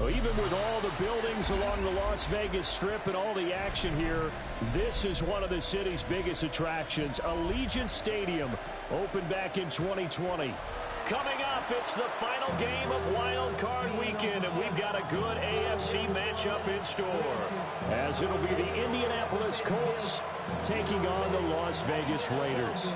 Well, even with all the buildings along the Las Vegas Strip and all the action here, this is one of the city's biggest attractions. Allegiant Stadium opened back in 2020. Coming up, it's the final game of Wild Card Weekend, and we've got a good AFC matchup in store, as it'll be the Indianapolis Colts taking on the Las Vegas Raiders.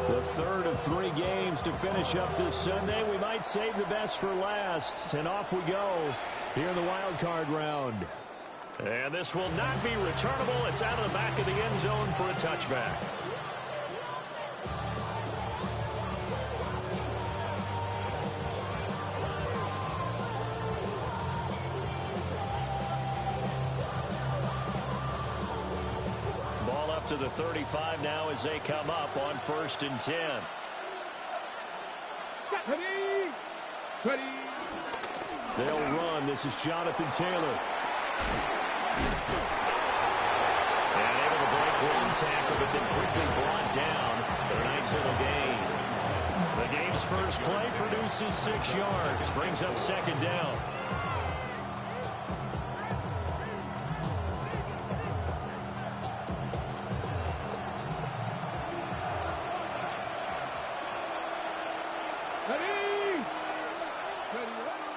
The third of 3 games to finish up this Sunday. We might save the best for last, and off we go here in the Wild Card round. And this will not be returnable. It's out of the back of the end zone for a touchback. Ball up to the 35 now as they come up on 1st and 10. Ready. They'll run. This is Jonathan Taylor. And able to break one tackle, but then quickly brought down for a nice little gain. The game's first play produces 6 yards, brings up 2nd down.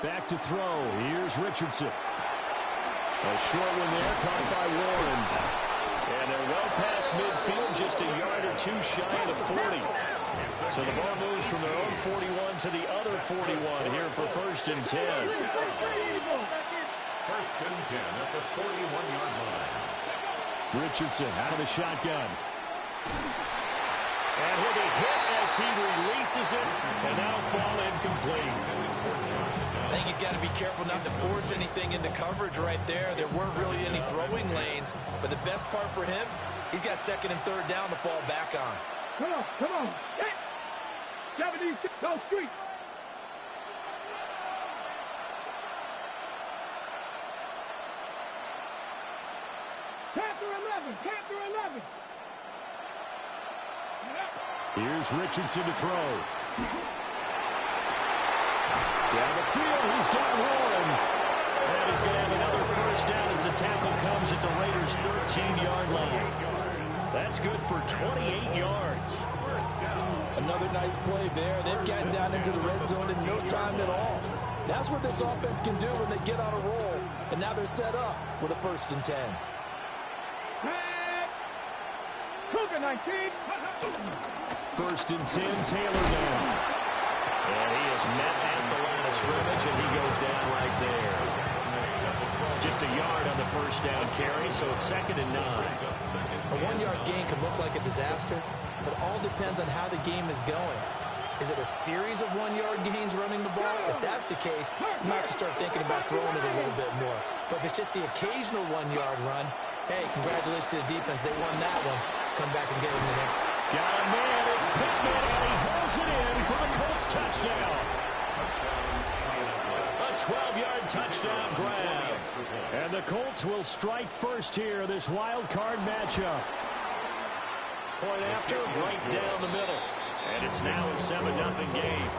Back to throw. Here's Richardson. A short one there, caught by Warren. And they're well past midfield, just a yard or 2 shy of the 40. So the ball moves from their own 41 to the other 41 here for 1st and 10. 1st and 10 at the 41-yard line. Richardson out of the shotgun. And he'll be hit as he releases it, and now fall incomplete. I think he's got to be careful not to force anything into coverage right there. There weren't really any throwing lanes, but the best part for him, he's got 2nd and 3rd down to fall back on. Come on. Hey! 76, go street. Panther 11. Here's Richardson to throw. Down the field, he's got Warren. And he's going to have another 1st down as the tackle comes at the Raiders' 13-yard line. That's good for 28 yards. Another nice play there. They've gotten down into the red zone in no time at all. That's what this offense can do when they get on a roll. And now they're set up with a 1st and 10. Cougar 19. 1st and 10, Taylor down. And he is met at the line of scrimmage, and he goes down right there. Just a yard on the 1st down carry, so it's 2nd and 9. A 1-yard gain can look like a disaster, but all depends on how the game is going. Is it a series of 1-yard gains running the ball? If that's the case, you might have to start thinking about throwing it a little bit more. But if it's just the occasional 1-yard run, hey, congratulations to the defense. They won that one. Come back and get him the next. Got a man. It's Pittman, and he hauls it in for the Colts touchdown. A 12-yard touchdown grab. And the Colts will strike first here, this wild card matchup. Point after, right down the middle. And it's now a 7-0 game.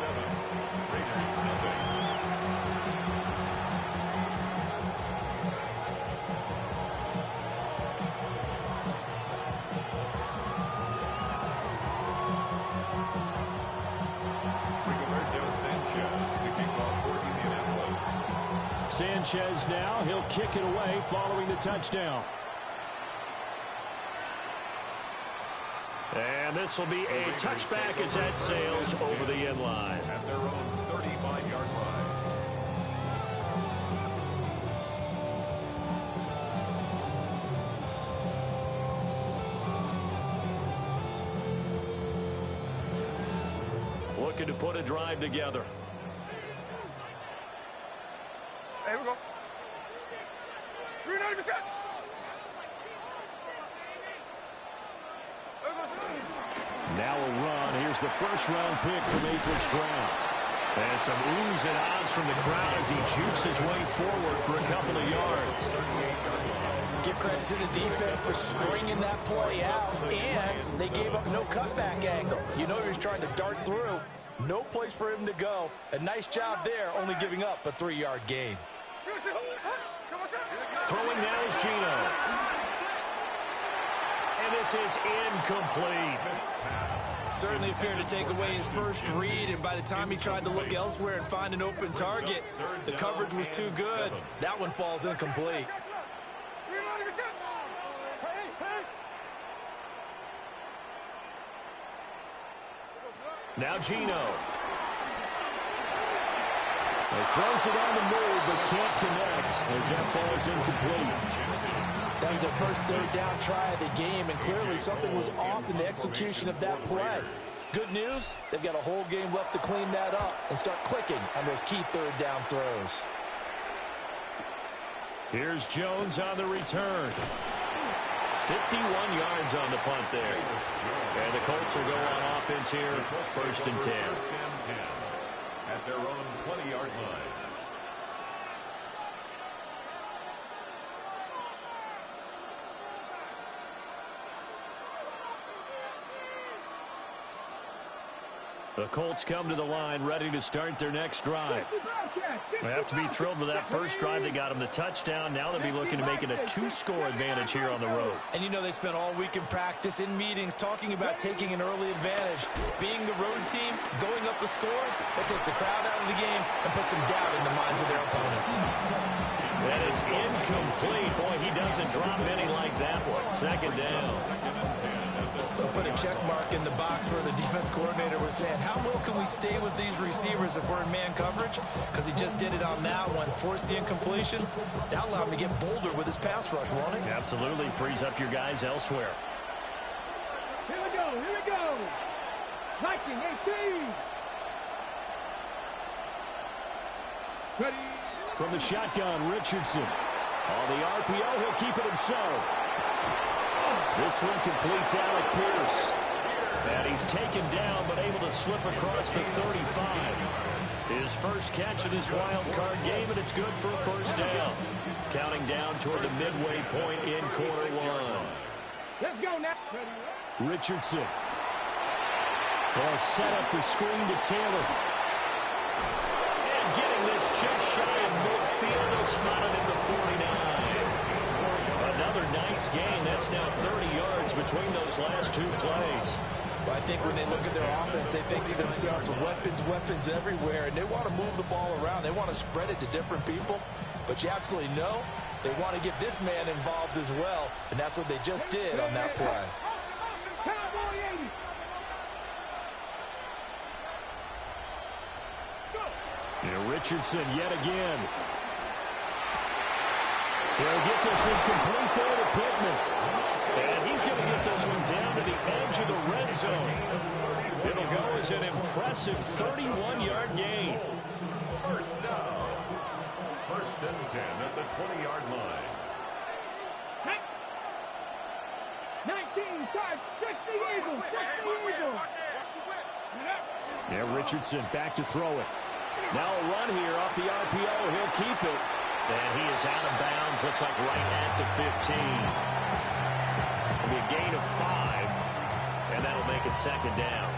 Sanchez now, he'll kick it away following the touchdown. And this will be a touchback as that sails over the end line. At their own 35-yard line. Looking to put a drive together. Here we go. 390%. Now a run. Here's the 1st-round pick from April's draft. And some oohs and ahs from the crowd as he jukes his way forward for a couple of yards. Give credit to the defense for stringing that play out, and they gave up no cutback angle. You know he was trying to dart through. No place for him to go. A nice job there, only giving up a 3-yard gain. Throwing now is Geno. And this is incomplete. Certainly appeared to take away his first read, and by the time he tried to look elsewhere and find an open target, the coverage was too good. That one falls incomplete. Now Geno. He throws it on the move, but can't connect as that falls incomplete. That was their first third down try of the game, and clearly something was off in the execution of that play. Good news, they've got a whole game left to clean that up and start clicking on those key third down throws. Here's Jones on the return. 51 yards on the punt there. And the Colts will go on offense here, 1st and 10. At their own 20-yard line. The Colts come to the line ready to start their next drive. They have to be thrilled with that first drive. They got them the touchdown. Now they'll be looking to make it a 2-score advantage here on the road. And you know they spent all week in practice, in meetings, talking about taking an early advantage. Being the road team, going up a score, that takes the crowd out of the game and puts some doubt in the minds of their opponents. And it's incomplete. Boy, he doesn't drop any like that one. 2nd down. They'll put a check mark in the box where the defense coordinator was saying, how well can we stay with these receivers if we're in man coverage? Because he just did it on that one. Force the incompletion. That'll allow him to get bolder with his pass rush, won't it? Absolutely. Frees up your guys elsewhere. Here we go. Here we go. Viking 18. Ready. From the shotgun, Richardson. On the RPO, he'll keep it himself. This one completes Alec Pierce. And he's taken down, but able to slip across the 35. His first catch of this wild card game, and it's good for a 1st down. Counting down toward the midway point in quarter 1. Let's go now. Richardson. They'll set up the screen to Taylor. And getting this just shy of midfield, he'll spot it at the 49. Another nice gain. That's now 30 yards between those last 2 plays. Well, I think when they look at their offense, they think to themselves, weapons, weapons everywhere, and they want to move the ball around. They want to spread it to different people, but you absolutely know they want to get this man involved as well, and that's what they just did on that play. And Richardson yet again. He'll get this one complete there to Pittman. And he's going to get this one down to the edge of the red zone. It'll go as an impressive 31-yard gain. 1st down. 1st and 10 at the 20-yard line. 19, start, stretch the Eagles, stretch the Eagles. Yeah, Richardson back to throw it. Now a run here off the RPO. He'll keep it. And he is out of bounds. Looks like right at the 15. It'll be a gain of 5. And that'll make it 2nd down.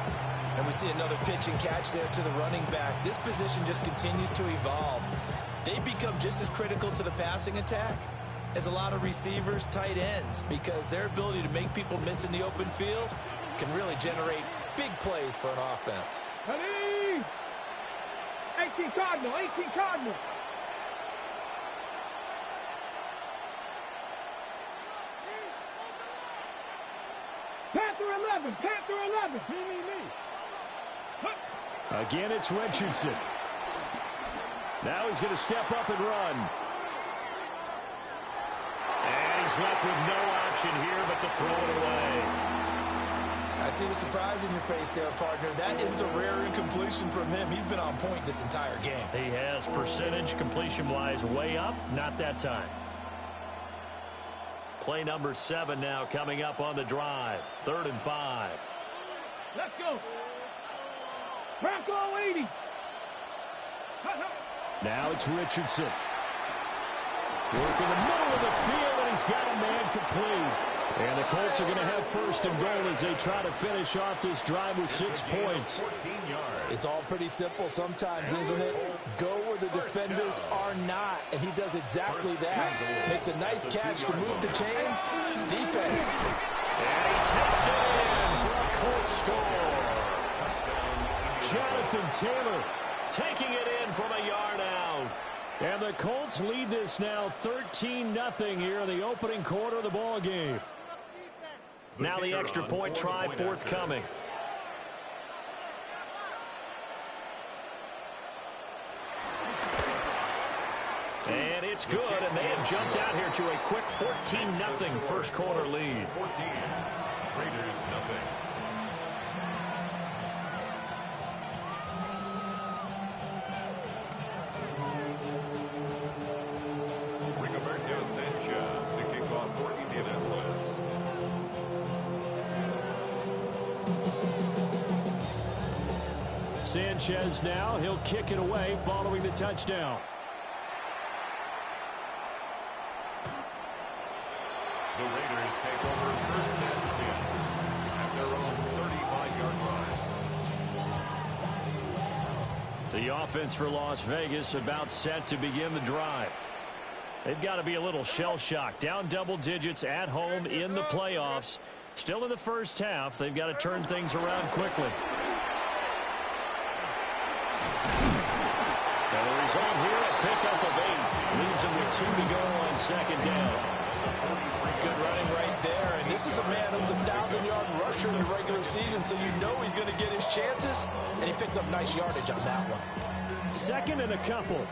And we see another pitch and catch there to the running back. This position just continues to evolve. They become just as critical to the passing attack as a lot of receivers, tight ends, because their ability to make people miss in the open field can really generate big plays for an offense. Ready? 18 Cardinal, 18 Cardinal. Panther 11, Panther 11. Me. Again, it's Richardson. Now he's going to step up and run. And he's left with no option here but to throw it away. I see the surprise in your face there, partner. That is a rare incompletion from him. He's been on point this entire game. He has percentage completion-wise way up. Not that time. Play number 7 now coming up on the drive. 3rd and 5. Let's go. Bronco 80. Now it's Richardson. Work in the middle of the field, and he's got a man complete. And the Colts are going to have first and goal as they try to finish off this drive with 6 points. It's all pretty simple sometimes, isn't it? Go where the defenders are not, and he does exactly that. Makes a nice catch to move the chains. Defense. And he takes it in for a Colts score. Jonathan Taylor taking it in from a yard out. And the Colts lead this now 13-0 here in the opening quarter of the ball game. Now the extra point try forthcoming. And it's good, and they have jumped out here to a quick 14-0 first quarter lead. 14. Raiders nothing. Sanchez to kick off for Indianapolis. Sanchez now, he'll kick it away following the touchdown. The Raiders take over first and 10 at their own 35-yard line. The offense for Las Vegas about set to begin the drive. They've got to be a little shell-shocked. Down double digits at home in the playoffs. Still in the first half. They've got to turn things around quickly. And the result here, a pickup of 8. Leaves them with 2 to go on second down. Good running right there. And this is a man who's a 1,000-yard rusher in the regular season, so you know he's going to get his chances. And he picks up nice yardage on that one. Second and a couple.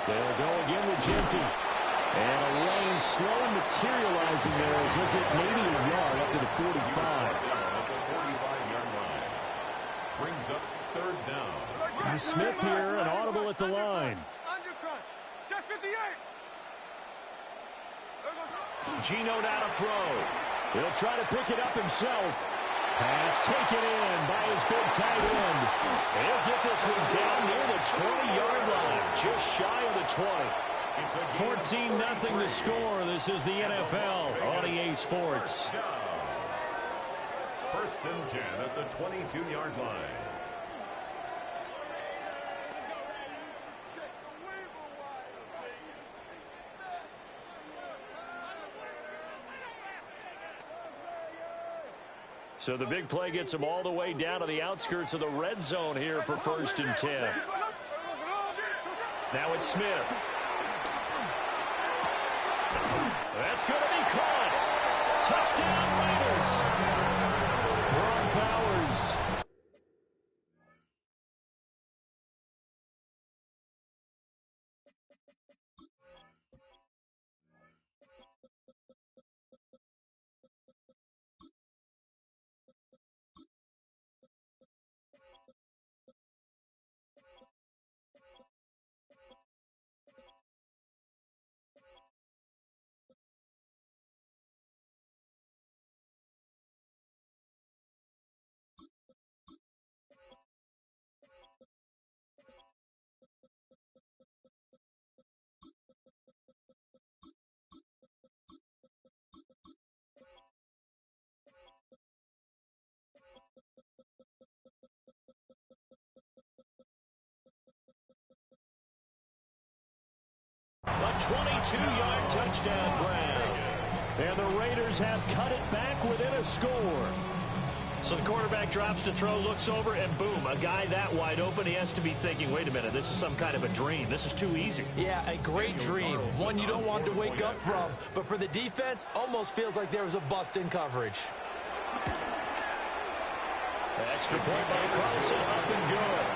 They'll go again with Genty. And a lane slow materializing there as he'll get maybe a yard up to the 45. At the 45-yard line. Brings up third down. And Smith here, an audible at the line. Check 58. Geno now to throw. He'll try to pick it up himself. Pass taken in by his big tight end. He'll get this one down near the 20-yard line, just shy of the 20. 14-0 the score. This is the NFL on EA Sports. First and 10 at the 22-yard line. So the big play gets them all the way down to the outskirts of the red zone here for first and 10. Now it's Smith. That's going to be caught. Touchdown Raiders. Brock Bowers. A 22-yard touchdown grab. And the Raiders have cut it back within a score. So the quarterback drops to throw, looks over, and boom, a guy that wide open, he has to be thinking, wait a minute, this is some kind of a dream. This is too easy. Yeah, a great dream. One you don't want to wake up from. But for the defense, almost feels like there was a bust in coverage. Extra point by Carlson, up and good.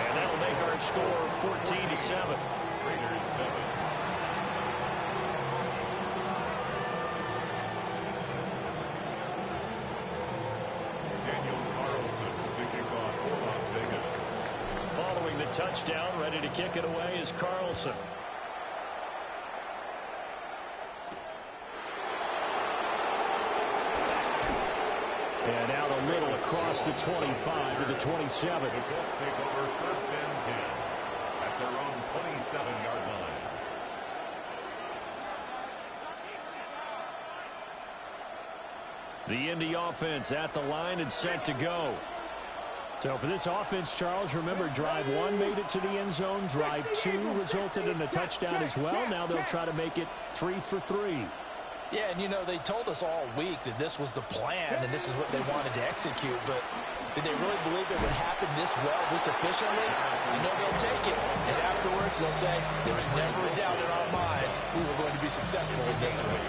And that'll make our score 14-7. Raiders 7. Touchdown, ready to kick it away is Carlson. And now the middle across the 25 to the 27. The Colts take over 1st and 10 at their own 27-yard line. The Indy offense at the line and set to go. So for this offense, Charles, remember, drive 1 made it to the end zone. Drive 2 resulted in a touchdown as well. Now they'll try to make it 3 for 3. Yeah, and, you know, they told us all week that this was the plan and this is what they wanted to execute. But did they really believe it would happen this well, this efficiently? I know they'll take it. And afterwards, they'll say, there was never a doubt in our minds we were going to be successful in this one.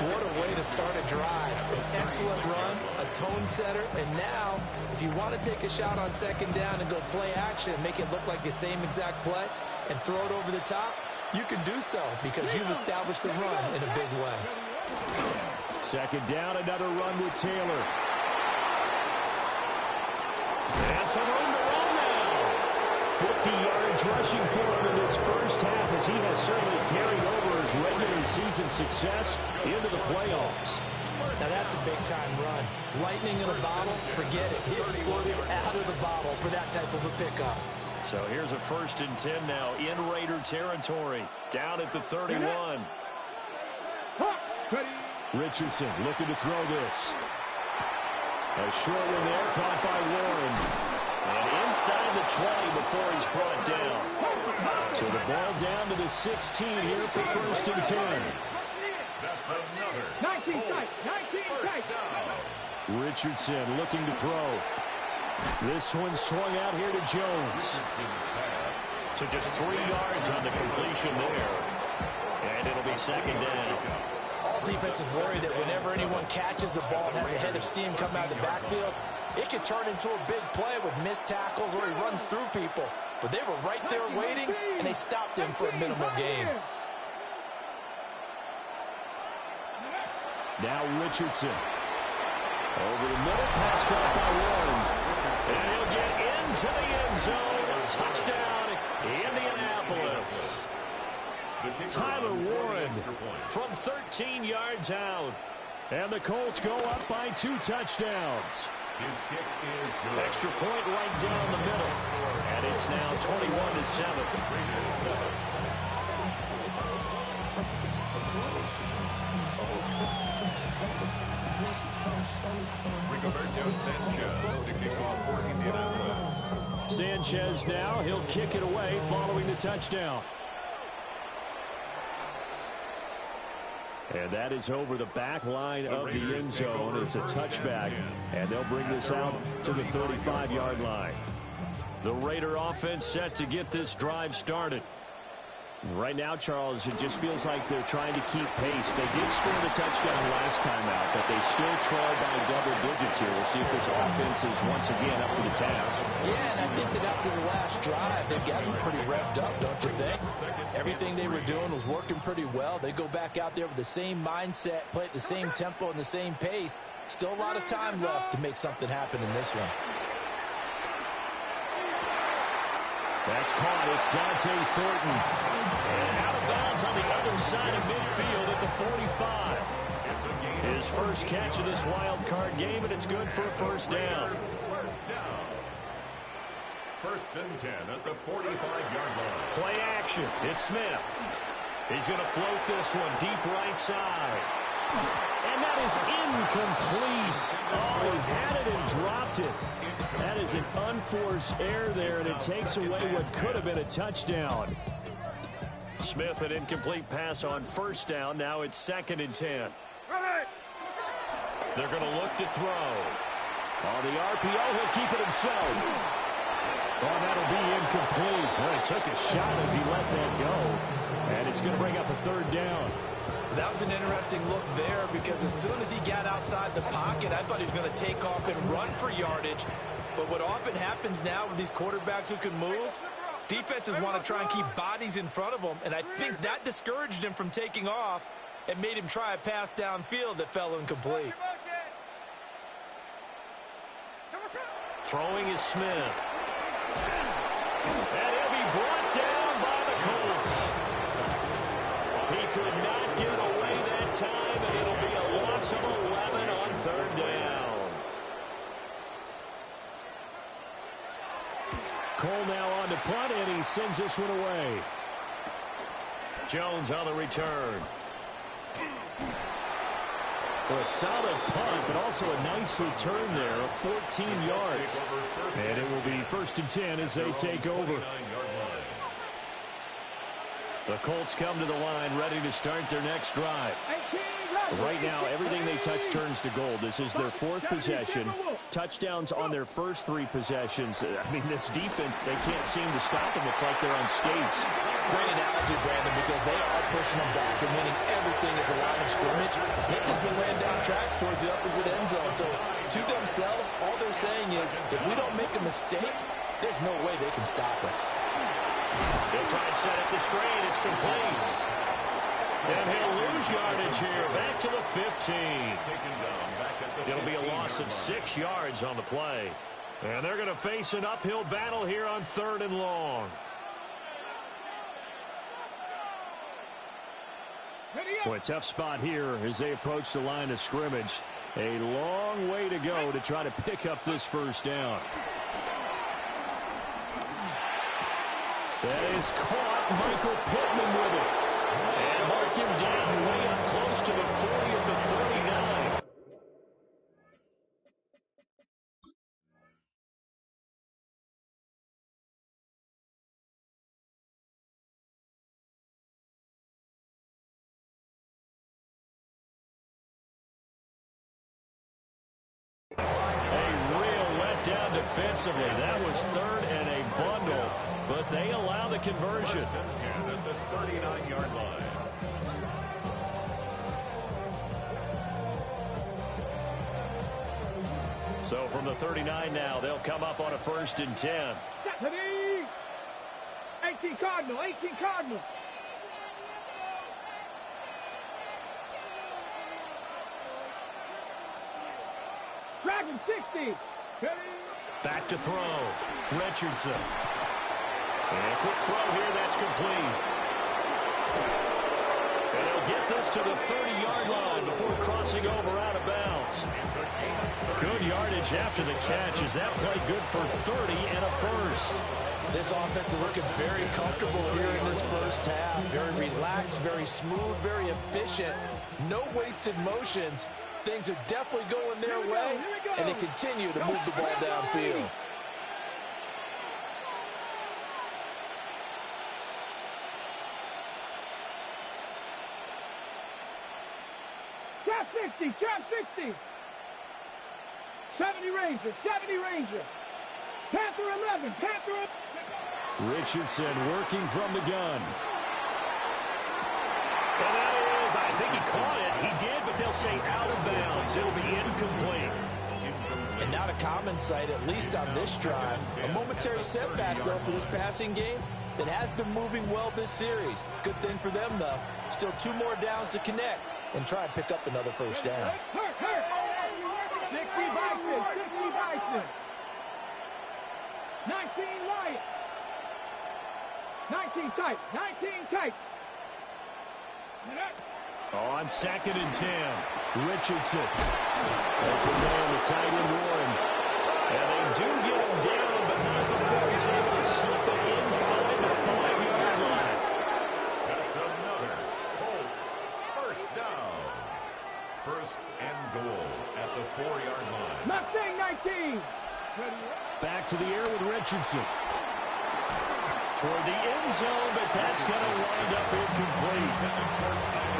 What a way to start a drive. An excellent run, a tone setter, and now, if you want to take a shot on 2nd down and go play action and make it look like the same exact play and throw it over the top, you can do so because you've established the run in a big way. 2nd down, another run with Taylor. And some room to run now. 50 yards rushing for him in this first half as he has certainly carried over his regular season success into the playoffs. Now that's a big-time run. Lightning in a bottle, forget it. He exploded out of the bottle for that type of a pickup. So here's a 1st and 10 now in Raider territory. Down at the 31. Richardson looking to throw this. A short one there, caught by Warren. And inside the 20 before he's brought down. So the ball down to the 16 here for 1st and 10. That's another 19 strikes, 19 strikes. Richardson looking to throw. This one swung out here to Jones. So just 3 yards on the completion there. And it'll be 2nd down. All defenses worry that whenever anyone catches the ball and has a head of steam come out of the backfield, it could turn into a big play with missed tackles or he runs through people. But they were right there waiting, and they stopped him for a minimal gain. Now Richardson. Over the middle, pass caught by Warren. And he'll get into the end zone. Touchdown, Indianapolis. Tyler Warren from 13 yards out. And the Colts go up by 2 touchdowns. His kick is good. Extra point right down the middle. And it's now 21-7. Sanchez now, he'll kick it away following the touchdown. And that is over the back line of the end zone. It's a touchback, and they'll bring this out to the 35-yard line. The Raider offense set to get this drive started. Right now, Charles, it just feels like they're trying to keep pace. They did score the touchdown last time out, but they still trail by double digits here. We'll see if this offense is once again up to the task. Yeah, and I think that after the last drive, they've gotten pretty revved up, don't you think? Everything they were doing was working pretty well. They go back out there with the same mindset, play at the same tempo and the same pace. Still a lot of time left to make something happen in this one. That's caught. It's Dante Thornton. And out of bounds on the other side of midfield at the 45. His first catch of this wild card game, and it's good for a 1st down. 1st and 10 at the 45-yard line. Play action. It's Smith. He's going to float this one deep right side. And that is incomplete. Oh, he had it and dropped it. That is an unforced error there, and it takes away what could have been a touchdown. Smith, an incomplete pass on 1st down. Now it's 2nd and 10. They're going to look to throw. On the RPO, he'll keep it himself. Oh, that'll be incomplete. Well, he took a shot as he let that go. And it's going to bring up a 3rd down. That was an interesting look there because as soon as he got outside the pocket, I thought he was going to take off and run for yardage. But what often happens now with these quarterbacks who can move, defenses want to try and keep bodies in front of them, and I think that discouraged him from taking off and made him try a pass downfield that fell incomplete. Throwing is Smith. And he'll be brought down by the Colts. He could not get it away that time, and it'll be a loss of 11 on 3rd down. Cole now on to punt, and he sends this one away. Jones on the return. A solid punt, but also a nice return there of 14 yards. And it will be 1st and 10 as they take over. The Colts come to the line, ready to start their next drive. Right now, everything they touch turns to gold. This is their 4th possession. Touchdowns on their first 3 possessions. I mean, this defense, they can't seem to stop them. It's like they're on skates. Great analogy, Brandon, because they are pushing them back and winning everything at the line of scrimmage. They've just been laying down tracks towards the opposite end zone. So, to themselves, all they're saying is, if we don't make a mistake, there's no way they can stop us. They'll try and set up the screen. It's complete. And he'll lose yardage here. Back to the 15. It'll be a loss of 6 yards on the play. And they're going to face an uphill battle here on 3rd and long. Boy, tough spot here as they approach the line of scrimmage. A long way to go to try to pick up this 1st down. That is caught. Michael Pittman with it. And mark him down way up close to the 40 of the 39. Defensively, that was 3rd and a bundle, but they allow the conversion. At the 39-yard line. So from the 39 now, they'll come up on a 1st and 10. 18 Cardinal, 18 Cardinal. Dragon 60. Back to throw. Richardson. And a quick throw here. That's complete. And they'll get this to the 30-yard line before crossing over out of bounds. Good yardage after the catch. Is that play good for 30 and a 1st? This offense is looking very comfortable here in this 1st half. Very relaxed, very smooth, very efficient. No wasted motions. Things are definitely going their way, and they continue to move the ball downfield. Trap 60, trap 60. 70 Ranger, 70 Ranger. Panther 11, Panther 11. Richardson working from the gun. And that is, I think he caught it. He did, but they'll say out of bounds. It'll be incomplete. And not a common sight, at least on this drive. A momentary setback, though, for this passing game that has been moving well this series. Good thing for them, though. Still 2 more downs to connect and try and pick up another 1st down. Hurt. 60 Bison, 60 Bison. 19 Lion. 19 tight, 19 tight. On 2nd and 10, Richardson. Open man, the tight end Warren. And they do get him down, but not before he's able to slip it inside the 5-yard line. That's another Colts 1st down. 1st and goal at the 4-yard line. Mustang 19. Back to the air with Richardson. Toward the end zone, but that's going to wind up incomplete.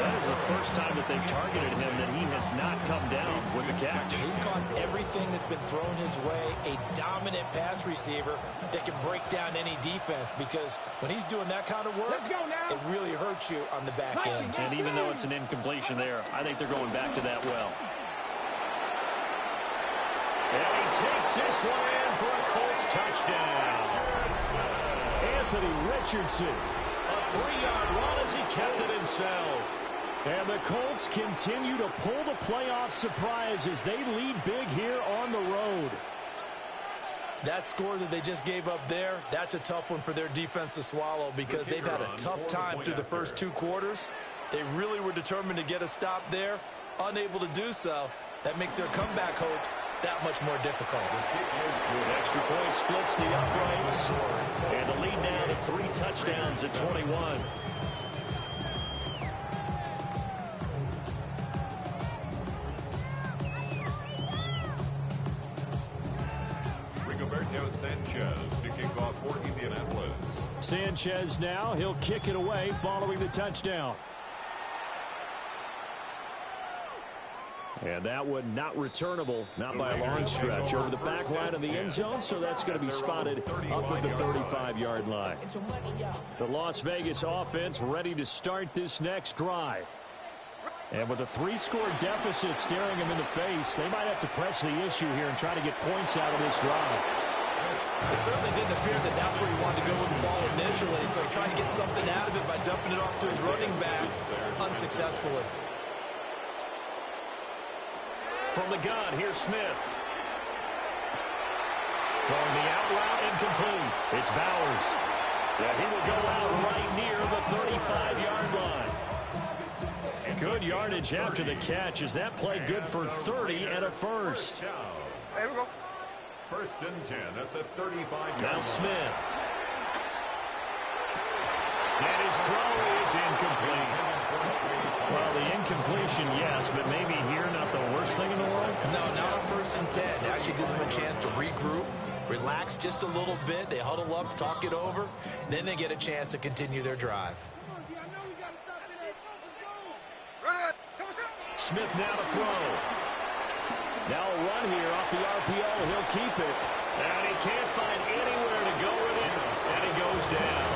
That is the 1st time that they've targeted him that he has not come down with a catch. He's caught everything that's been thrown his way. A dominant pass receiver that can break down any defense, because when he's doing that kind of work, it really hurts you on the back end. And even though it's an incompletion there, I think they're going back to that well. And he takes this one in for a Colts touchdown. Anthony Richardson, a 3-yard run as he kept it himself. And the Colts continue to pull the playoff surprise as they lead big here on the road. That score that they just gave up there, that's a tough one for their defense to swallow, because they've had a tough time through the first 2 quarters. They really were determined to get a stop there, unable to do so. That makes their comeback hopes that much more difficult. Extra point splits the uprights. And the lead now to 3 touchdowns at 21. Sanchez to kick off for Indianapolis. Sanchez now, he'll kick it away following the touchdown. And that one not returnable, not by a long stretch, over the back line of the end zone, so that's going to be spotted up at the 35-yard line. The Las Vegas offense ready to start this next drive. And with a 3-score deficit staring them in the face, they might have to press the issue here and try to get points out of this drive. It certainly didn't appear that that's where he wanted to go with the ball initially, so he tried to get something out of it by dumping it off to his running back unsuccessfully. From the gun, here's Smith. Throwing the out route, incomplete. It's Bowers. Yeah, he will go out right near the 35-yard line. Good yardage after the catch. Is that play good for 30 and a first? There we go. First and 10 at the 35-yard line. Now Smith. And his throw is incomplete. Well, the incompletion, yes, but maybe here not the worst thing in the world? No, not on first and 10. It actually gives them a chance to regroup, relax just a little bit. They huddle up, talk it over. Then they get a chance to continue their drive. Smith now to throw. Now a run here off the RPO. He'll keep it. And he can't find anywhere to go with it. And he goes down.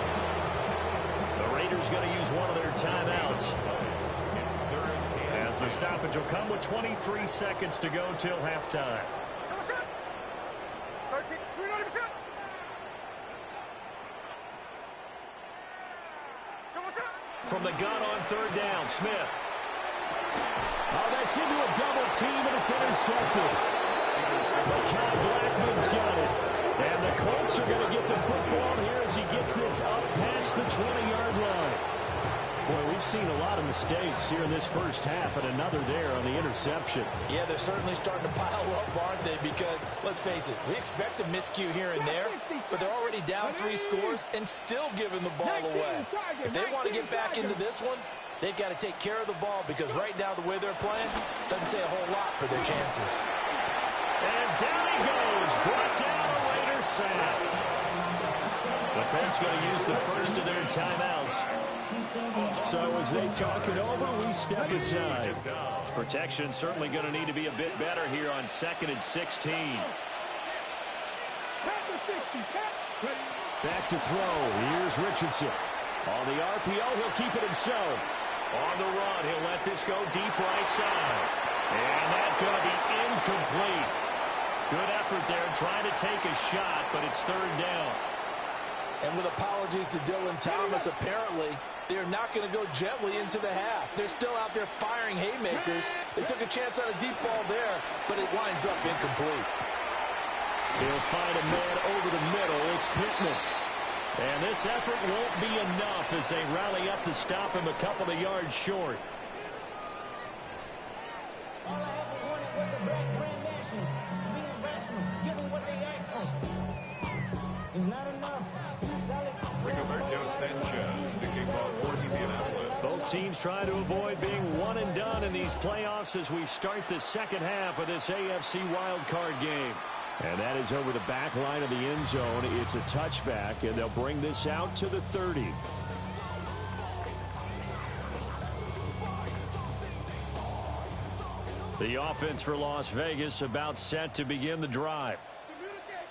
The Raiders going to use one of their timeouts. As the stoppage will come with 23 seconds to go till halftime. From the gun on third down, Smith. Oh, that's into a double team, and it's intercepted. Mekhi Blackman's got it. And the Colts are going to get the football here as he gets this up past the 20-yard line. Boy, we've seen a lot of mistakes here in this first half, and another there on the interception. Yeah, they're certainly starting to pile up, aren't they? Because, let's face it, we expect a miscue here and there, but they're already down 3 scores and still giving the ball away. If they want to get back into this one, they've got to take care of the ball, because right now the way they're playing doesn't say a whole lot for their chances. And down he goes. Brought down a Raider sack. The Colts going to use the first of their timeouts. So as they talk it over, we step aside. Protection certainly going to need to be a bit better here on 2nd and 16. Back to throw. Here's Richardson. On the RPO, he'll keep it himself. On the run, he'll let this go deep right side. And that's going to be incomplete. Good effort there trying to take a shot, but it's third down. And with apologies to Dylan Thomas, apparently they're not going to go gently into the half. They're still out there firing haymakers. They took a chance on a deep ball there, but it winds up incomplete. He'll find a man over the middle. It's Pittman. And this effort won't be enough as they rally up to stop him a couple of yards short. All I ever wanted was a black Grand National. Being rational, giving what they asked for. It's not enough. Rigoberto Sanchez to kick off for Indianapolis. Both teams trying to avoid being one and done in these playoffs as we start the second half of this AFC wildcard game. And that is over the back line of the end zone. It's a touchback, and they'll bring this out to the 30. The offense for Las Vegas about set to begin the drive.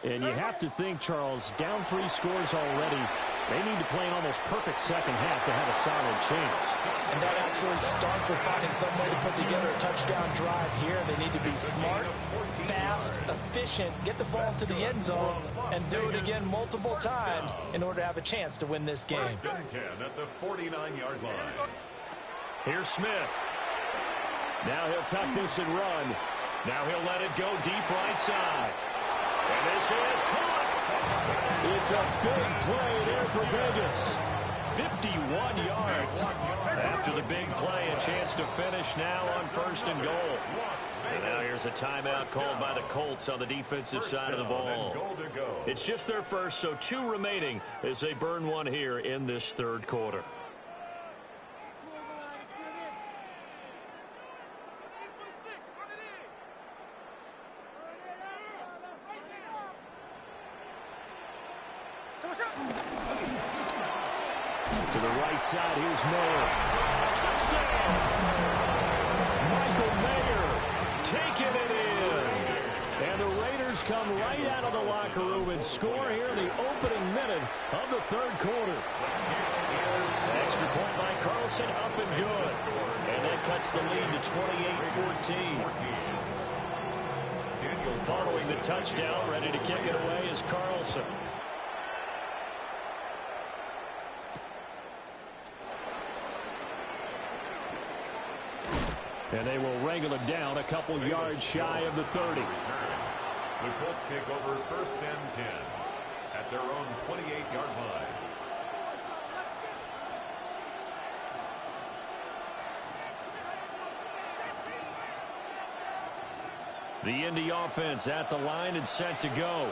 And you have to think, Charles, down 3 scores already. They need to play an almost perfect second half to have a solid chance. And that absolutely starts with finding some way to put together a touchdown drive here. They need to be smart, fast, efficient, get the ball to the end zone, and do it again multiple times in order to have a chance to win this game. First and 10 at the 49-yard line. Here's Smith. Now he'll tuck this and run. Now he'll let it go deep right side. And this is caught. It's a big play there for Vegas. 51 yards. After the big play, a chance to finish now on 1st and goal. And now here's a timeout called by the Colts on the defensive side of the ball. It's just their first, so 2 remaining as they burn one here in this 3rd quarter. To the right side, here's Mayer. Touchdown! Michael Mayer taking it in. And the Raiders come right out of the locker room and score here in the opening minute of the 3rd quarter. Extra point by Carlson, up and good. And that cuts the lead to 28-14. Following the touchdown, ready to kick it away is Carlson. And they will wrangle it down a couple yards shy of the 30. The Colts take over 1st and 10 at their own 28-yard line. The Indy offense at the line and set to go.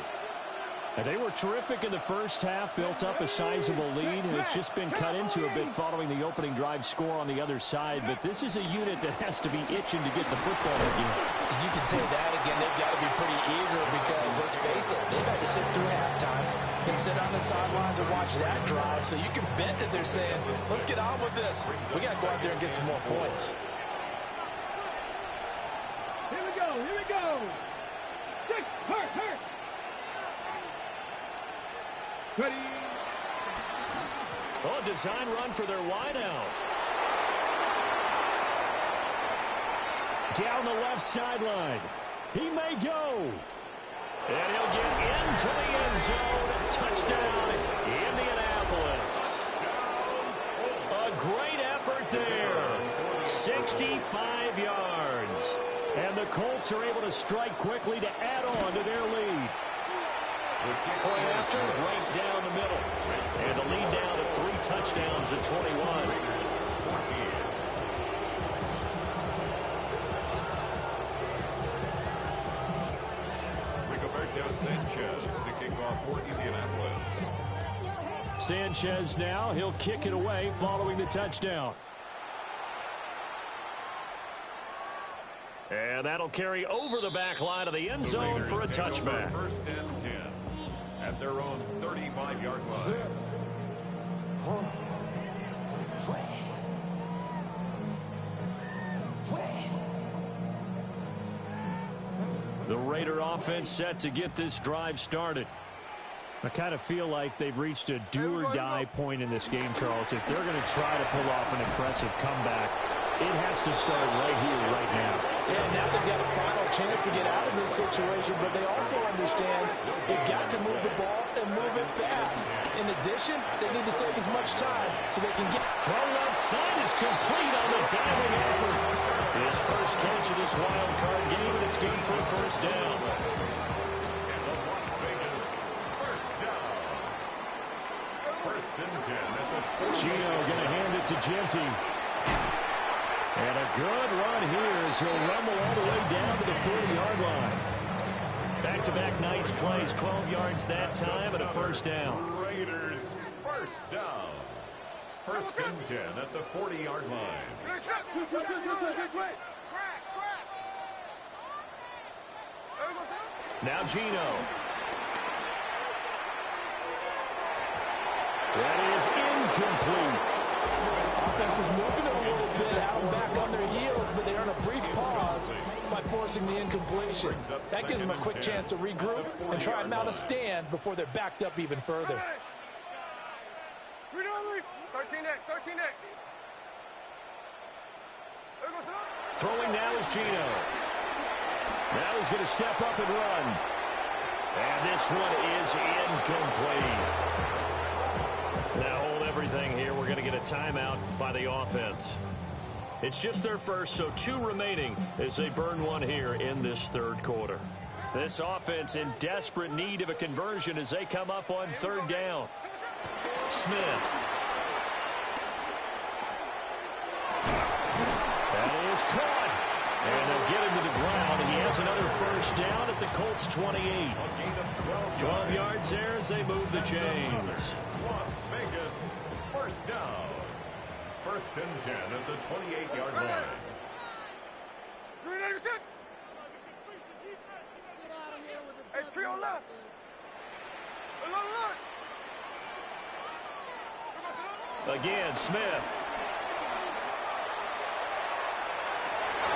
And they were terrific in the first half, built up a sizable lead, and it's just been cut into a bit following the opening drive score on the other side. But this is a unit that has to be itching to get the football again. You can say that again. They've got to be pretty eager because, let's face it, they've had to sit through halftime and sit on the sidelines and watch that drive. So you can bet that they're saying, let's get on with this. We got to go out there and get some more points. Here we go, here we go. 6, hurt. Ready. Oh, design run for their wideout. Down the left sideline. He may go. And he'll get into the end zone. Touchdown, Indianapolis. A great effort there. 65 yards. And the Colts are able to strike quickly to add on to their lead. Point after, right down the middle. And the lead down to 3 touchdowns at 21. Sanchez to kick off for Indianapolis. Sanchez now, he'll kick it away following the touchdown. And that'll carry over the back line of the end zone for a touchback. 1st and 10 at their own 35-yard line. The Raider offense set to get this drive started. I kind of feel like they've reached a do-or-die point in this game, Charles. If they're going to try to pull off an impressive comeback, it has to start right here, right now. Yeah, now they've got a final chance to get out of this situation, but they also understand they've got to move the ball and move it fast. In addition, they need to save as much time so they can get... Throw left side is complete on the diving effort. His first catch of this wild card game, and it's good for a 1st down. And the Las Vegas 1st down. 1st and 10 at the 40. Gino going to hand it to Genty. And a good run here as he'll rumble all the way down to the 40-yard line. Back-to-back nice plays, 12 yards that time, and a 1st down. Raiders 1st down. 1st and 10 at the 40-yard line. Now Gino. That is incomplete. Offense was moving it a little bit, had them back on their heels, but they earn a brief pause by forcing the incompletion. That gives them a quick chance to regroup and try and mount a stand before they're backed up even further. 13 next. Throwing now is Gino. Now he's going to step up and run. And this one is incomplete. Now hold everything here. We're going to get a timeout by the offense. It's just their first, so 2 remaining as they burn one here in this 3rd quarter. This offense in desperate need of a conversion as they come up on 3rd down. Smith. the Colts 28. 12 yards there as they move the chains. Las Vegas, first down. First and 10 at the 28-yard line. Hey, trio left. Again, Smith.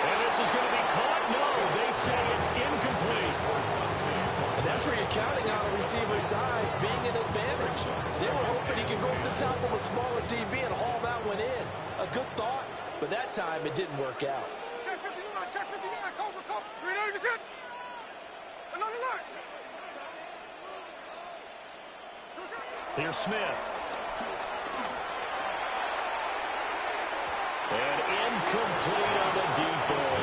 And this is going to be caught. No, they say it's incomplete. And that's where you're counting on a receiver's size being an advantage. They were hoping he could go over the top of a smaller DB and haul that one in. A good thought, but that time it didn't work out. Check 59, check 59, Cobra, Cobra. 390%. Another look. Here's Smith. And incomplete on the deep ball.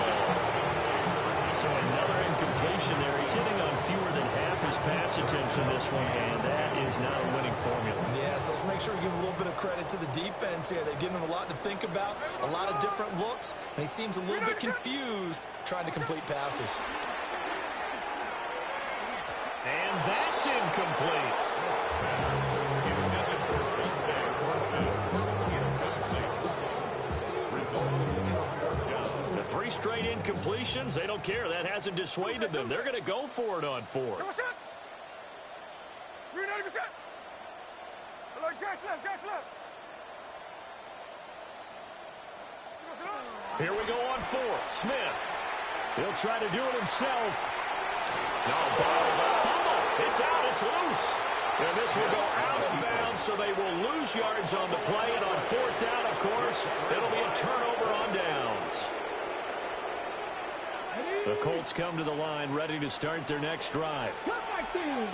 So another incompletion there. He's hitting on fewer than half his pass attempts in this one, and that is not a winning formula. Yes, let's make sure we give a little bit of credit to the defense here. They've given him a lot to think about, a lot of different looks, and he seems a little bit confused trying to complete passes. And that's incomplete. The 3 straight incompletions, they don't care. That hasn't dissuaded them. They're going to go for it on 4th. 390%. Like Jack's left, Jack's left. Here we go on 4th. Smith. He'll try to do it himself. No, fumble. It's out. It's loose. And this will go out of bounds, so they will lose yards on the play. And on 4th down, of course, it'll be a turnover on downs. The Colts come to the line, ready to start their next drive.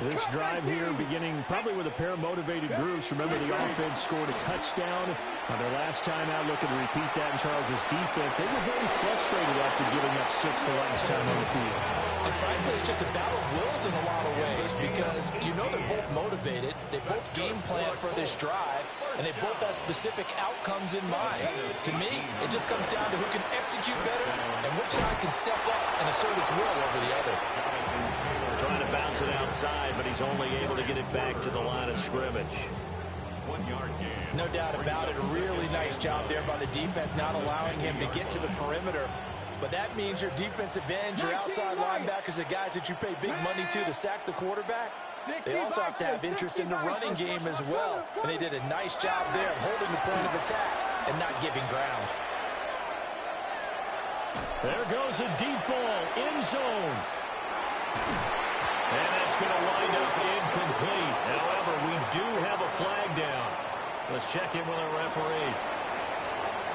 This drive here beginning probably with a pair of motivated groups. Remember, the offense scored a touchdown on their last time out, looking to repeat that in Charles's defense. They were very frustrated after giving up 6 the last time on the field. And frankly, it's just a battle of wills in a lot of ways because you know they're both motivated. They both game plan for this drive, and they both have specific outcomes in mind. To me, it just comes down to who can execute better and which side can step up and assert its will over the other. Trying to bounce it outside, but he's only able to get it back to the line of scrimmage. 1 yard gain. No doubt about it. A really nice job there by the defense, not allowing him to get to the perimeter. But that means your defensive ends, your outside linebackers, the guys that you pay big money to sack the quarterback, they also have to have interest in the running game as well. And they did a nice job there of holding the point of attack and not giving ground. There goes a deep ball, end zone. And that's going to wind up incomplete. However, we do have a flag down. Let's check in with our referee.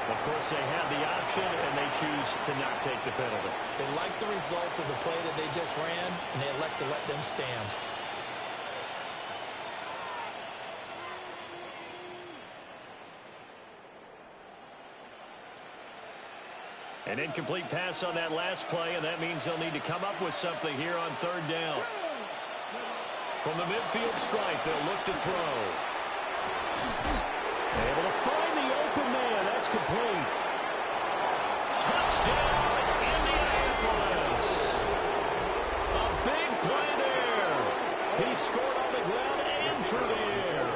Of course, they have the option, and they choose to not take the penalty. They like the results of the play that they just ran, and they elect to let them stand. An incomplete pass on that last play, and that means they'll need to come up with something here on 3rd down. From the midfield stripe, they'll look to throw. Able to find the open man. That's complete. Touchdown, Indianapolis. A big play there. He scored on the ground and through the air.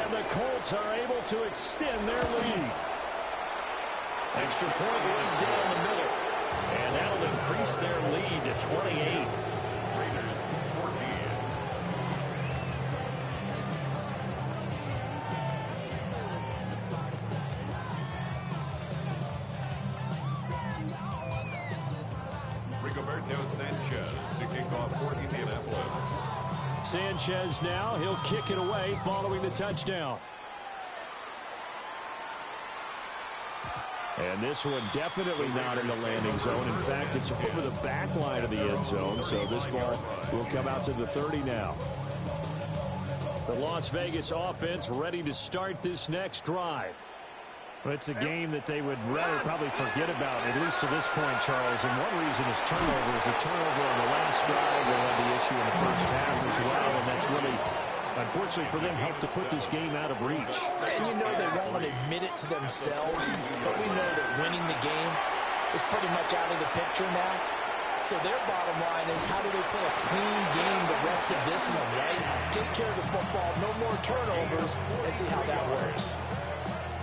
And the Colts are able to extend their lead. Extra point right down the middle. And that'll increase their lead to 28. Raiders 14. Rigoberto Sanchez to kick off for Indianapolis. Sanchez now, he'll kick it away following the touchdown. And this one definitely not in the landing zone. In fact, it's over the back line of the end zone, so this ball will come out to the 30 now. The Las Vegas offense ready to start this next drive. Well, it's a game that they would rather probably forget about, at least to this point, Charles. And one reason is turnovers. A turnover on the last drive. They had the issue in the first half as well, and that's really, unfortunately for them, helped to put this game out of reach. And you know they won't admit it to themselves, but we know that winning the game is pretty much out of the picture now. So their bottom line is, how do they play a clean game the rest of this one, right? Take care of the football, no more turnovers, and see how that works.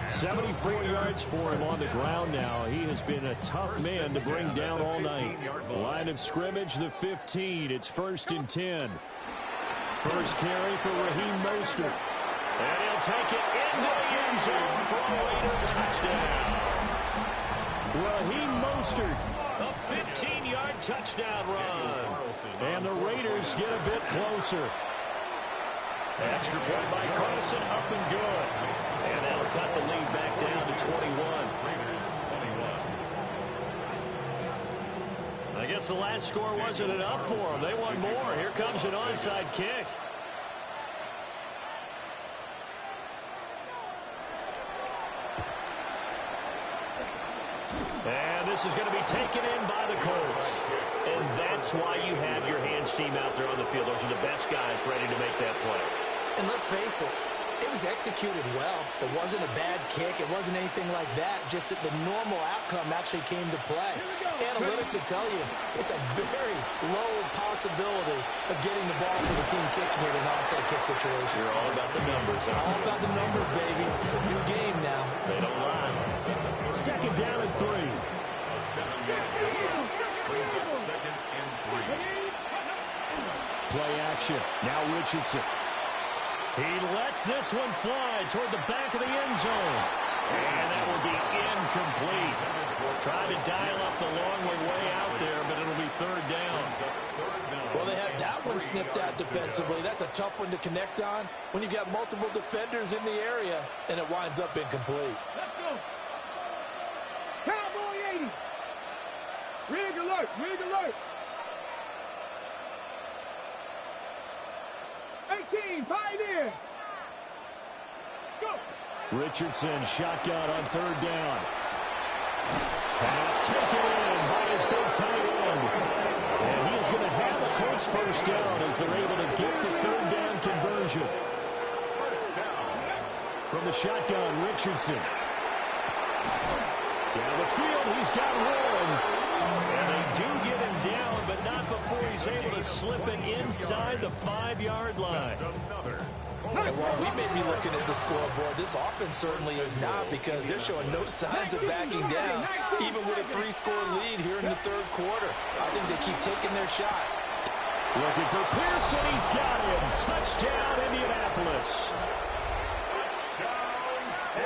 74 yards for him on the ground now. He has been a tough man to bring down all night. Line of scrimmage, the 15. It's 1st and 10. First carry for Raheem Mostert. And he'll take it into the end zone for a Raider touchdown. Raheem Mostert, a 15-yard touchdown run. And the Raiders get a bit closer. Extra point by Carson, up and good. And that'll cut the lead back down to 21. I guess the last score wasn't enough for them. They want more. Here comes an onside kick. And this is going to be taken in by the Colts. And that's why you have your hands team out there on the field. Those are the best guys ready to make that play. And let's face it, it was executed well. It wasn't a bad kick. It wasn't anything like that. Just that the normal outcome actually came to play. Analytics will tell you it's a very low possibility of getting the ball for the team kicking it in an onside kick situation. You're all about the numbers. All about the numbers, baby. It's a new game now. They don't lie. 2nd down and 3. A 7-yard pickup brings up 2nd and 3. Play action. Now Richardson. He lets this one fly toward the back of the end zone. And that will be incomplete. Trying to dial up the long way out there, but it'll be 3rd down. Well, they had that one snipped out defensively. That's a tough one to connect on when you've got multiple defenders in the area, and it winds up incomplete. Let's go. Cowboy 80. Rig alert. Rig alert. 18, 5 in. Go. Richardson shotgun on 3rd down. Pass taken in by his big tight end. And he is going to have the Colts 1st down as they're able to get the 3rd down conversion. 1st down. From the shotgun, Richardson. Down the field, he's got one. And they do get him down, but not before he's able to slip it inside the 5-yard line. And while we may be looking at the scoreboard, this offense certainly is not, because they're showing no signs of backing down, even with a 3-score lead here in the 3rd quarter. I think they keep taking their shots. Looking for Pearson. He's got him. Touchdown, Indianapolis. Touchdown.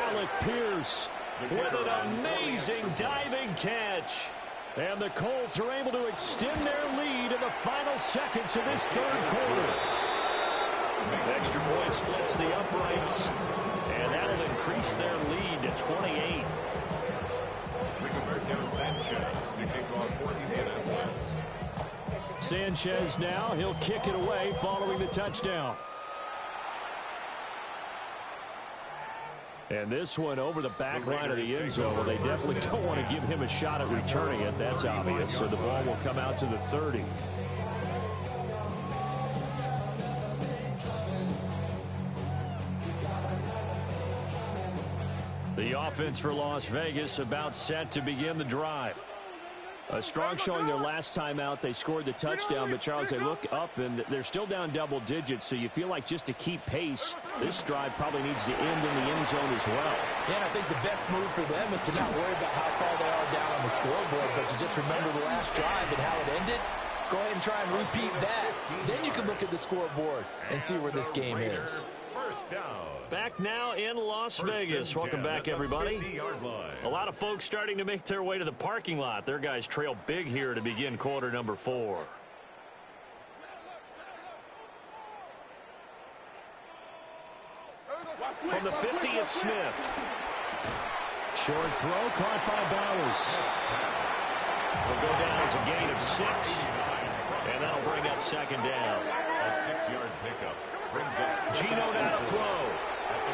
Alec Pierce with an amazing diving catch. And the Colts are able to extend their lead in the final seconds of this 3rd quarter. Extra point splits the uprights, and that'll increase their lead to 28. Rigoberto Sanchez to kick off for Indianapolis. Sanchez now, he'll kick it away following the touchdown. And this one over the back line of the end zone. Well, they definitely don't want to give him a shot at returning it. That's obvious. So the ball will come out to the 30. The offense for Las Vegas about set to begin the drive. A strong showing their last time out. They scored the touchdown, but Charles, they look up and they're still down double digits, so you feel like just to keep pace, this drive probably needs to end in the end zone as well. Yeah, and I think the best move for them is to not worry about how far they are down on the scoreboard, but to just remember the last drive and how it ended. Go ahead and try and repeat that. Then you can look at the scoreboard and see where this game is. 1st down. Back now in Las Vegas. Welcome back, everybody. A lot of folks starting to make their way to the parking lot. Their guys trail big here to begin quarter number 4. From the 50, it's Smith. Short throw caught by Bowers. Will go down as a gain of 6. And that'll bring up 2nd down. A 6-yard pickup brings up Gino now to throw.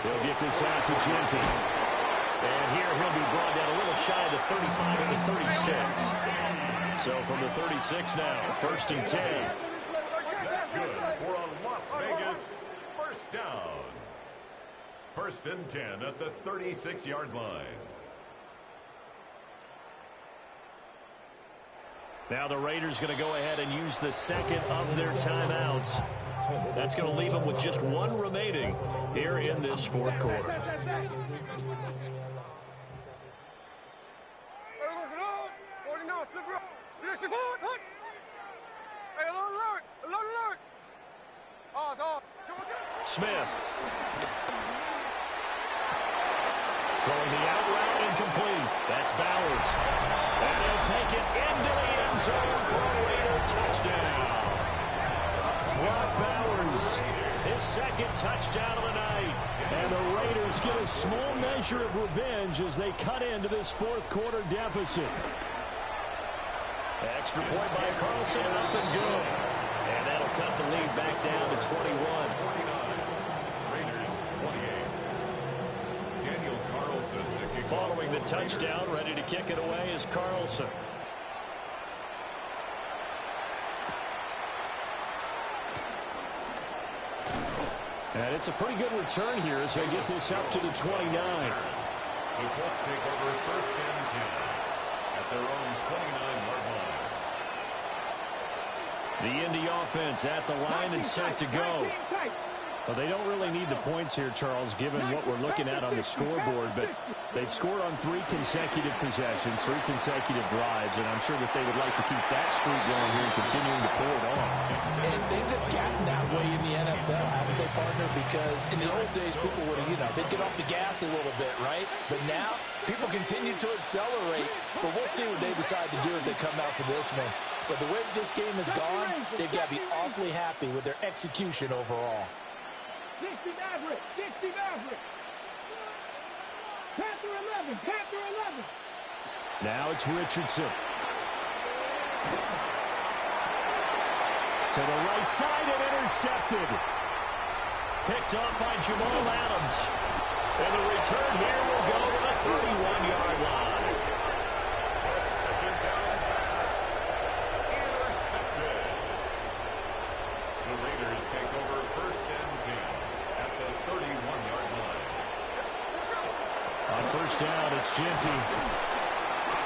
He'll get this out to Genty. And here he'll be brought down a little shy of the 35 at the 36. So from the 36 now, 1st and 10. That's good for a Las Vegas 1st down. 1st and 10 at the 36-yard line. Now the Raiders going to go ahead and use the second of their timeouts. That's going to leave them with just one remaining here in this fourth quarter. Smith. Throwing the out route incomplete. That's Bowers. And they'll take it into the end zone for a Raider touchdown. Brock Bowers, his second touchdown of the night. And the Raiders get a small measure of revenge as they cut into this fourth quarter deficit. Extra point by Carlson, up and good. And that'll cut the lead back down to 21. Following the touchdown, ready to kick it away is Carlson. And it's a pretty good return here as they get this up to the 29. The Colts take over first and 10 at their own 29-yard line. The Indy offense at the line and set to go. Well, they don't really need the points here, Charles, given what we're looking at on the scoreboard. But they've scored on 3 consecutive possessions, 3 consecutive drives, and I'm sure that they would like to keep that streak going here and continuing to pull it on. And things have gotten that way in the NFL, haven't they, partner? Because in the old days, people would, they'd get off the gas a little bit, right? But now, people continue to accelerate. But we'll see what they decide to do as they come out for this one. But the way this game has gone, they've got to be awfully happy with their execution overall. 60 Maverick, 60 Maverick. Panther 11, Panther 11. Now it's Richardson. To the right side and intercepted. Picked off by Jamal Adams. And the return here will go to the 31-yard line. Second down pass. Intercepted. The Raiders take over first and 10 at the 31-yard line. On first down, it's Genty.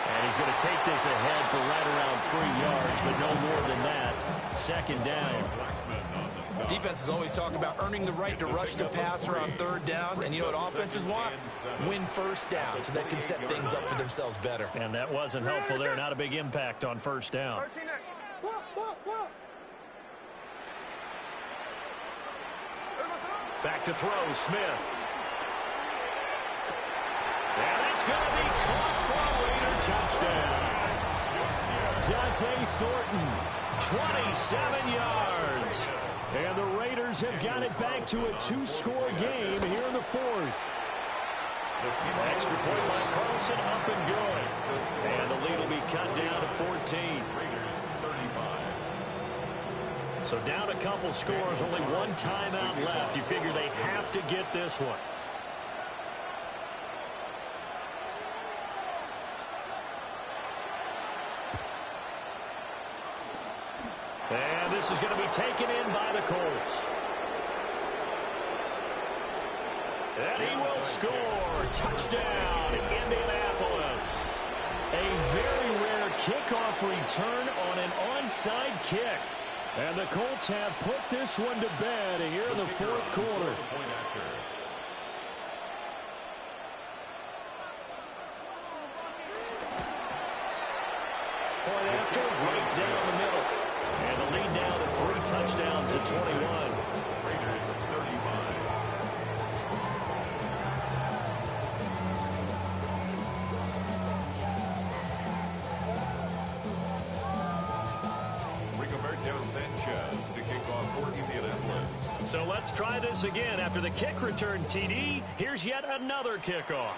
And he's going to take this ahead for right around 3 yards, but no more than that. Second down. Defense is always talking about earning the right to rush the passer on third down. And you know what offenses want? Win first down so they can set things up for themselves better. And that wasn't helpful there. Not a big impact on first down. Back to throw, Smith. And it's going to be caught for a Raider touchdown. Dante Thornton, 27 yards. And the Raiders have got it back to a 2-score game here in the fourth. Extra point by Carlson, up and good. And the lead will be cut down to 14. So down a couple scores, only one timeout left. You figure they have to get this one. And this is going to be taken in by the Colts. And he will score. Touchdown, Indianapolis. A very rare kickoff return on an onside kick. And the Colts have put this one to bed here in the fourth quarter. Point after, right down the middle. And the lead now to 3 touchdowns at 21. Raiders 35. Sanchez to kick off for Indianapolis. So let's try this again. After the kick return TD, here's yet another kickoff.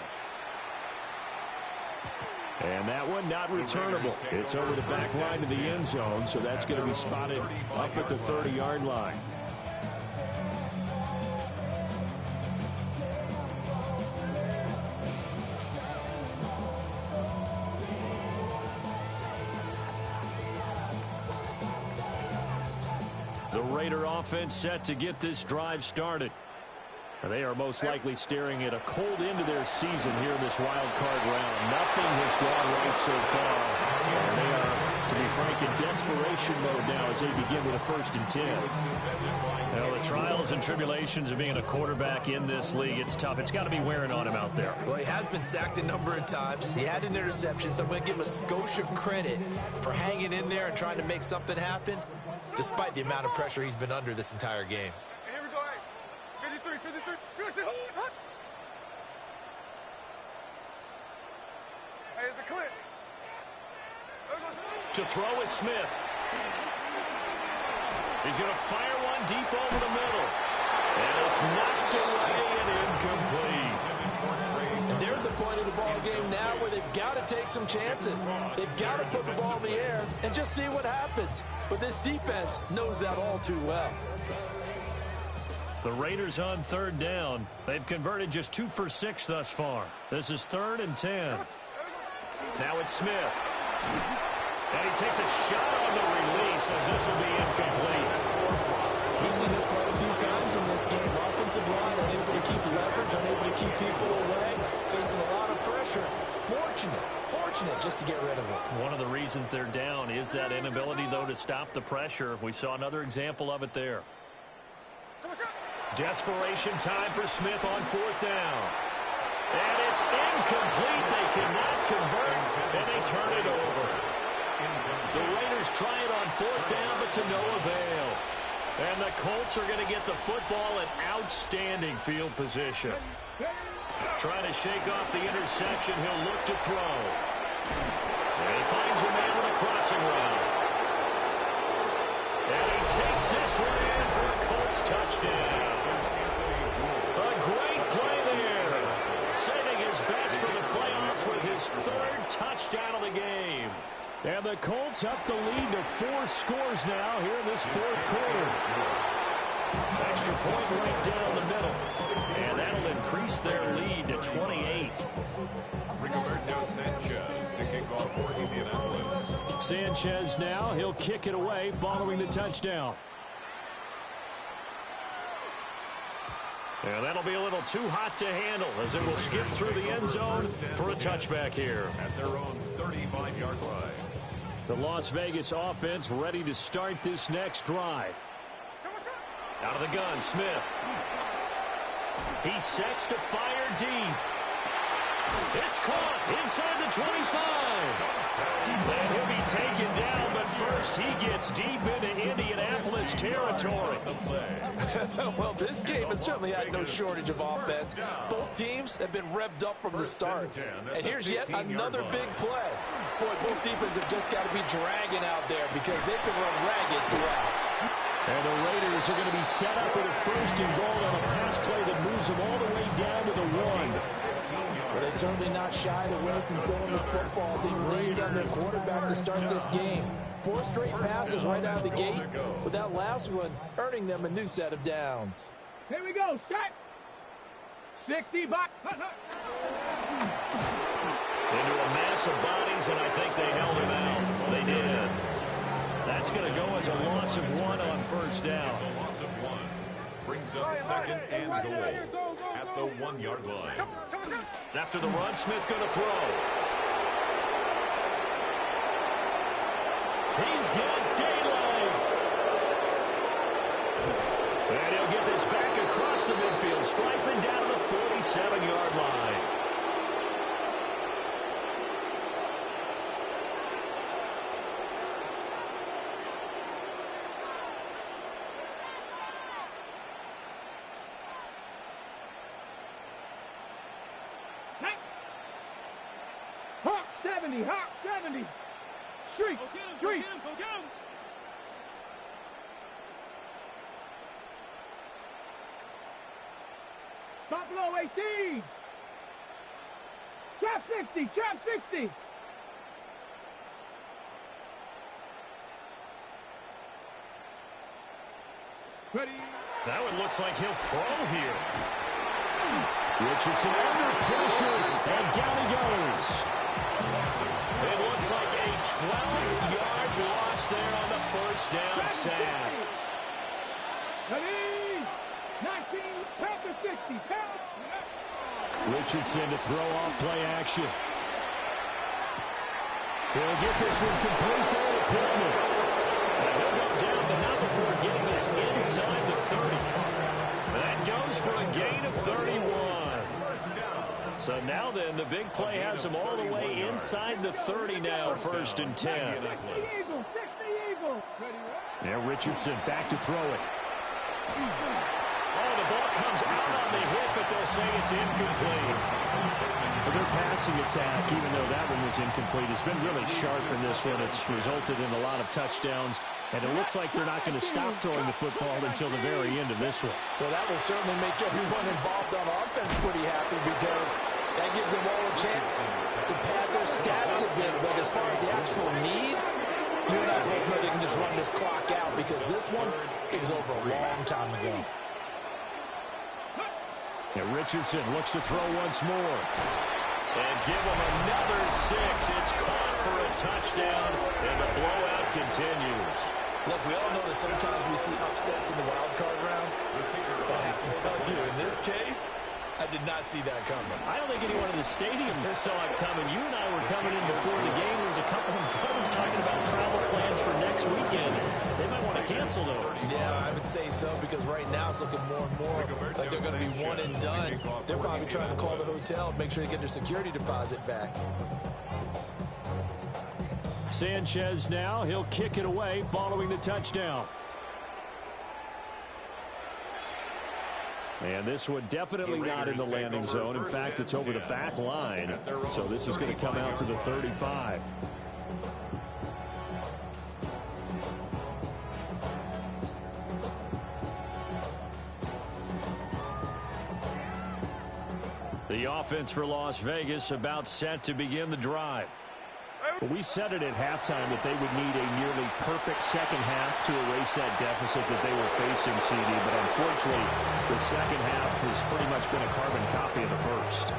And that one not returnable. It's over the back line to the end zone, so that's going to be spotted up at the 30-yard line. The Raider offense set to get this drive started. They are most likely staring at a cold end to their season here in this wild card round. Nothing has gone right so far. And they are, to be Frank, in desperation mode now as they begin with a 1st and 10. Well, the trials and tribulations of being a quarterback in this league, it's tough. It's got to be wearing on him out there. Well, he has been sacked a number of times. He had an interception, so I'm going to give him a skosh of credit for hanging in there and trying to make something happen, despite the amount of pressure he's been under this entire game. Here we go. 53, 53. Finish it. Hut. Hey, it's a clip. To throw is Smith. He's going to fire one deep over the middle. And it's knocked away and incomplete. And they're at the point of the ball game now where they've got to take some chances. They've got to put the ball in the air and just see what happens. But this defense knows that all too well. The Raiders on 3rd down. They've converted just 2 for 6 thus far. This is 3rd and 10. Now it's Smith. And he takes a shot on the release as this will be incomplete. We've seen this quite a few times in this game. Offensive line unable to keep leverage, unable to keep people away, facing a lot of pressure. Fortunate just to get rid of it. One of the reasons they're down is that inability, though, to stop the pressure. We saw another example of it there. Desperation time for Smith on 4th down. And it's incomplete. They cannot convert, and they turn it over. The Raiders try it on 4th down, but to no avail. And the Colts are going to get the football in outstanding field position. Trying to shake off the interception. He'll look to throw. And he finds a man with a crossing route. And he takes this one in for a Colts touchdown. A great play there. Saving his best for the playoffs with his 3rd touchdown of the game. And the Colts up the lead to 4 scores now here in this 4th quarter. Extra point right down the middle. And that'll increase their lead to 28. Rigoberto Sanchez to kick off for Indianapolis. Sanchez now, he'll kick it away following the touchdown. And that'll be a little too hot to handle as it will skip through the end zone for a touchback here. At their own 35-yard line. The Las Vegas offense ready to start this next drive. Out of the gun, Smith. He sets to fire deep. It's caught inside the 25. And he'll be taken down, but first he gets deep into Indianapolis territory. Well, this game has certainly had no shortage of offense. Both teams have been revved up from the start. And here's yet another big play. Boy, both defenses have just got to be dragging out there because they can run ragged throughout. And the Raiders are going to be set up with a 1st and goal on a pass play that moves them all the way down to the 1. But they're certainly not shied away from throwing the football. They leaned on their quarterback to start this game. 4 straight passes right out of the gate, with that last one earning them a new set of downs. Here we go. Shot. 60 back. Into a mass of bodies, and I think they held him out. They did. That's going to go as a loss of 1 on 1st down. It's a loss of 1. Brings up 2nd and goal at the 1-yard line. After the run, Smith going to throw. He's got daylight. And he'll get this back across the midfield, striping down to the 47-yard line. Hawk 70, Hawk 70. Streak, streak. Buffalo 18. Trap 60, trap 60. Ready. That one looks like he'll throw here. Richardson under pressure, and down he goes. It looks like a 12-yard loss there on the 1st down sack. Ready. 19, Panther 60, Panther. Richardson to throw off play action. He'll get this one complete there to Pittman. And he'll go down, but not before getting this inside the 30. That goes for a gain of 31. So now then, the big play has him all the way inside the 30 now, 1st and 10. Now Richardson back to throw it. Oh, the ball comes out on the hit, but they'll say it's incomplete. But their passing attack, even though that one was incomplete, has been really sharp in this one. It's resulted in a lot of touchdowns, and it looks like they're not going to stop throwing the football until the very end of this one. Well, that will certainly make everyone involved on offense pretty happy because that gives them all a chance to pad their stats a bit. But as far as the actual need, you and I both know they can just run this clock out because this one, it was over a long time ago. And Richardson looks to throw once more. And give him another 6. It's caught for a touchdown, and the blowout continues. Look, we all know that sometimes we see upsets in the wild card round. But I have to tell you, in this case, I did not see that coming. I don't think anyone in the stadium saw it coming. You and I were coming in before the game. There was a couple of fellas talking about travel plans for next weekend. They might want to cancel those. Yeah, I would say so because right now it's looking more and more like they're going to be one and done. They're probably trying to call the hotel and make sure they get their security deposit back. Sanchez now. He'll kick it away following the touchdown. And this one definitely not in the landing zone. In fact, it's over the back line. So this is going to come out to the 35. The offense for Las Vegas about set to begin the drive. We said it at halftime that they would need a nearly perfect second half to erase that deficit that they were facing, CD. But unfortunately, the second half has pretty much been a carbon copy of the first.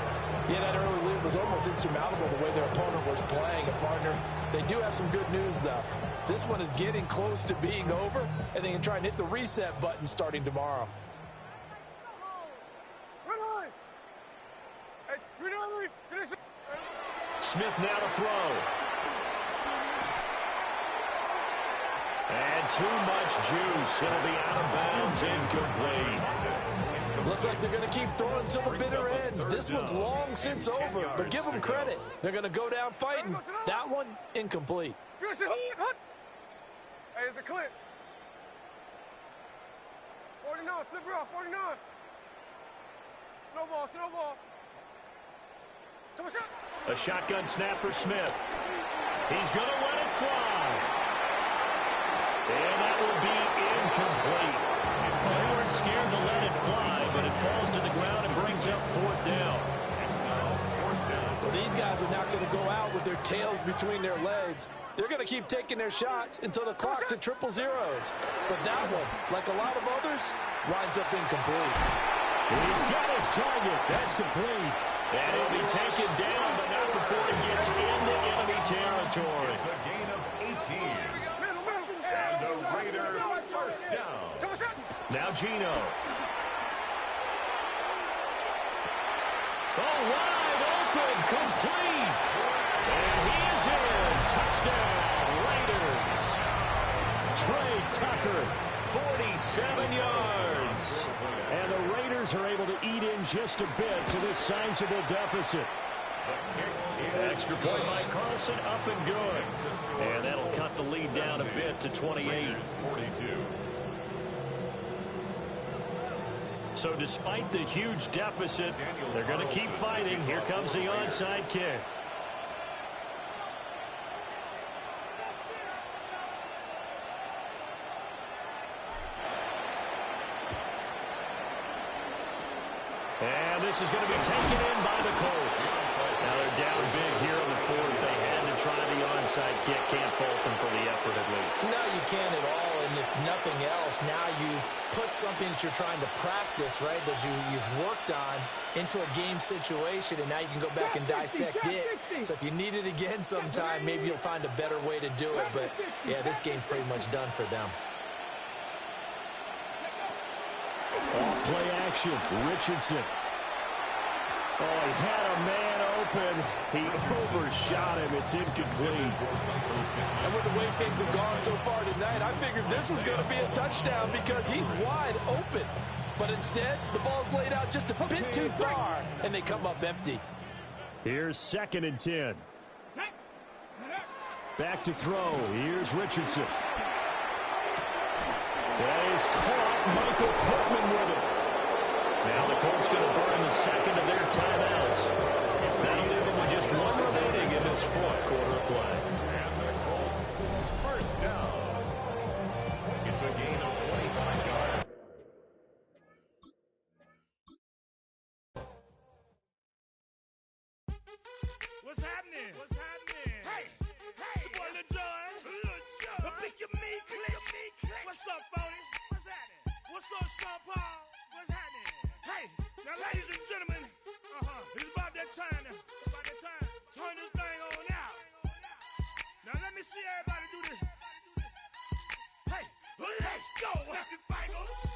Yeah, that early lead was almost insurmountable the way their opponent was playing. And, partner, they do have some good news, though. This one is getting close to being over, and they can try and hit the reset button starting tomorrow. Smith now to throw. And too much juice. It'll be out of bounds, incomplete. Looks like they're going to keep throwing till the bitter end. This one's long since over, but give them credit. They're going to go down fighting. That one, incomplete. Hey, it's a clip. 49, flip her off, 49. Snowball, snowball. A shotgun snap for Smith. He's going to let it fly. And that will be incomplete. They weren't scared to let it fly, but it falls to the ground and brings up 4th down. Well, these guys are not going to go out with their tails between their legs. They're going to keep taking their shots until the clock's at 000. But that one, like a lot of others, winds up incomplete. He's got his target. That's complete. And he'll be taken down, but not before he gets into enemy territory. It's a gain of 18. And the Raiders 1st down. Now Gino. Oh, wide open, complete. And he is in. Touchdown, Raiders. Trey Tucker, 47 yards. And the Raiders are able to eat in just a bit to this sizable deficit. Extra point by Carlson, up and good. And that'll cut the lead down a bit to 28. So despite the huge deficit, they're going to keep fighting. Here comes the onside kick. And this is going to be taken in by the Colts. Now they're down big here in the 4th. They had to try the onside kick. Can't fault them for the effort at least. No, you can't at all. And if nothing else, now you've put something that you're trying to practice, right, that you've worked on into a game situation, and now you can go back and dissect it. So if you need it again sometime, maybe you'll find a better way to do it. But, yeah, this game's pretty much done for them. Off play action, Richardson. Oh, he had a man open. He overshot him. It's incomplete. And with the way things have gone so far tonight, I figured this was going to be a touchdown because he's wide open. But instead, the ball's laid out just a bit too far, and they come up empty. Here's 2nd and 10. Back to throw. Here's Richardson. That is caught. Michael Pittman with it. Now the Colts going to burn the second of their timeouts. That'll leave them with just one remaining in this 4th quarter of play. And the Colts, first down. It's a gain of 25 yards. What's happening? What's happening? Hey, it's your boy Lil Jon. The Pick Your Me Click. What's up, Phony? What's happening? What's up, Sean Paul? What's happening? Hey, now ladies and gentlemen, it's about that time. Turn this thing on out. Now let me see everybody do this. Hey, let's go. Snap your fingers.